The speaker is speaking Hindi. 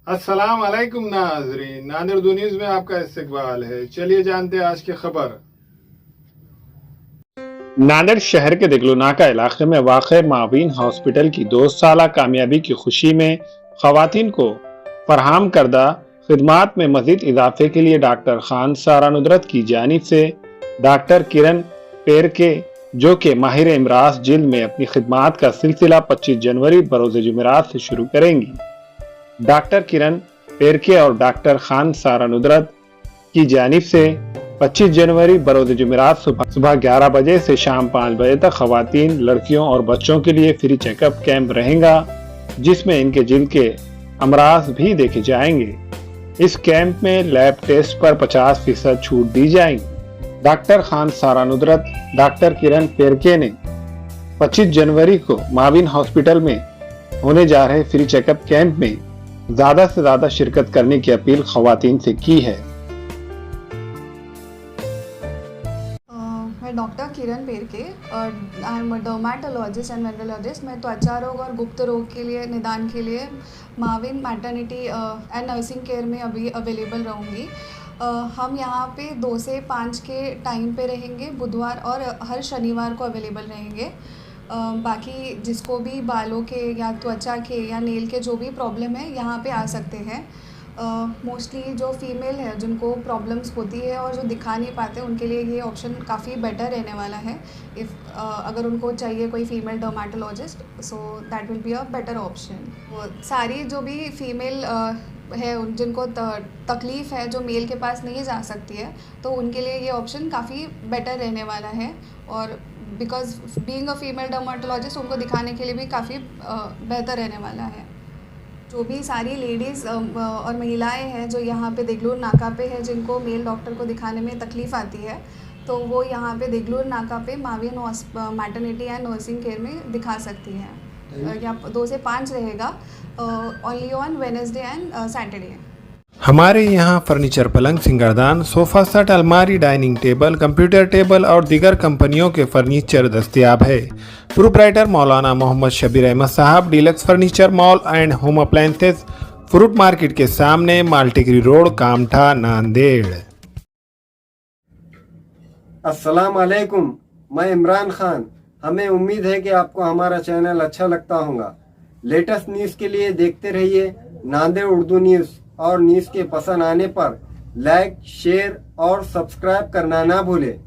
अस्सलाम वालेकुम नाजरीन, नादिर उर्दू न्यूज में आपका इस्तकबाल है। चलिए जानते हैं आज की खबर। नांदेड़ शहर के दिगलू नाका इलाके में वाक़ मावीन हॉस्पिटल की 2 साला कामयाबी की खुशी में खवातीन को फराहम करदा खिदमात में मजीद इजाफे के लिए डॉक्टर खान सारा नुदरत की जानिब से डॉक्टर किरण पेरके जो कि माहिर इमराज जिल्द में अपनी खिदमात का सिलसिला 25 जनवरी बरोज़ जुमेरात से शुरू करेंगी। डॉक्टर किरण पेरके और डॉक्टर खान सारा नुदरत की जानिब से 25 जनवरी बरोज़ जुमेरात सुबह 11 बजे से शाम 5 बजे तक खवातीन, लड़कियों और बच्चों के लिए फ्री चेकअप कैंप रहेगा, जिसमें इनके जिल्द के अमराज भी देखे जाएंगे। इस कैंप में लैब टेस्ट पर 50% छूट दी जाएगी। डॉक्टर खान सारा नुदरत डॉक्टर किरण पेरके ने 25 जनवरी को माविन हॉस्पिटल में होने जा रहे फ्री चेकअप कैंप में ज्यादा से ज्यादा शिरकत करने की अपील खवातीन से की है। मैं doctor Kiran Perke I am dermatologist and venereologist. मैं त्वचा रोग और गुप्त रोग के लिए निदान के लिए Mauvin maternity and nursing care में अभी अवेलेबल रहूँगी। हम यहाँ पे 2 से 5 के टाइम पे रहेंगे, बुधवार और हर शनिवार को अवेलेबल रहेंगे। बाकी जिसको भी बालों के या त्वचा के या नेल के जो भी प्रॉब्लम है यहाँ पे आ सकते हैं। मोस्टली जो फीमेल है जिनको प्रॉब्लम्स होती है और जो दिखा नहीं पाते उनके लिए ये ऑप्शन काफ़ी बेटर रहने वाला है। अगर उनको चाहिए कोई female dermatologist, so that will be a better option. वो सारी जो भी फीमेल है जिनको तकलीफ़ है जो मेल के पास नहीं जा सकती है, तो उनके लिए ये ऑप्शन काफ़ी बेटर रहने वाला है। और because being a female dermatologist उनको दिखाने के लिए भी काफ़ी बेहतर रहने वाला है। जो भी सारी लेडीज़ और महिलाएं हैं जो यहाँ पे देगलूर नाका पे है, जिनको मेल डॉक्टर को दिखाने में तकलीफ़ आती है, तो वो यहाँ पे देगलूर नाका पे Mauvin maternity and nursing care में दिखा सकती हैं। यहाँ 2 से 5 रहेगा, only on Wednesday and Saturday. हमारे यहाँ फर्नीचर, पलंग, सिंगारदान, सोफ़ा सेट, अलमारी, डाइनिंग टेबल, कंप्यूटर टेबल और दीगर कंपनियों के फर्नीचर दस्तयाब है। प्रोप्राइटर मौलाना मोहम्मद शबीर अहमद साहब, deluxe furniture mall and home appliances, fruit market के सामने, माल्टीगिरी रोड, कामठा, नांदेड़। अस्सलाम वालेकुम, मैं इमरान खान। हमें उम्मीद है कि आपको हमारा चैनल अच्छा लगता होगा। लेटेस्ट न्यूज़ के लिए देखते रहिए नांदेड़ उर्दू न्यूज़, और न्यूज़ के पसंद आने पर लाइक, शेयर और सब्सक्राइब करना ना भूलें।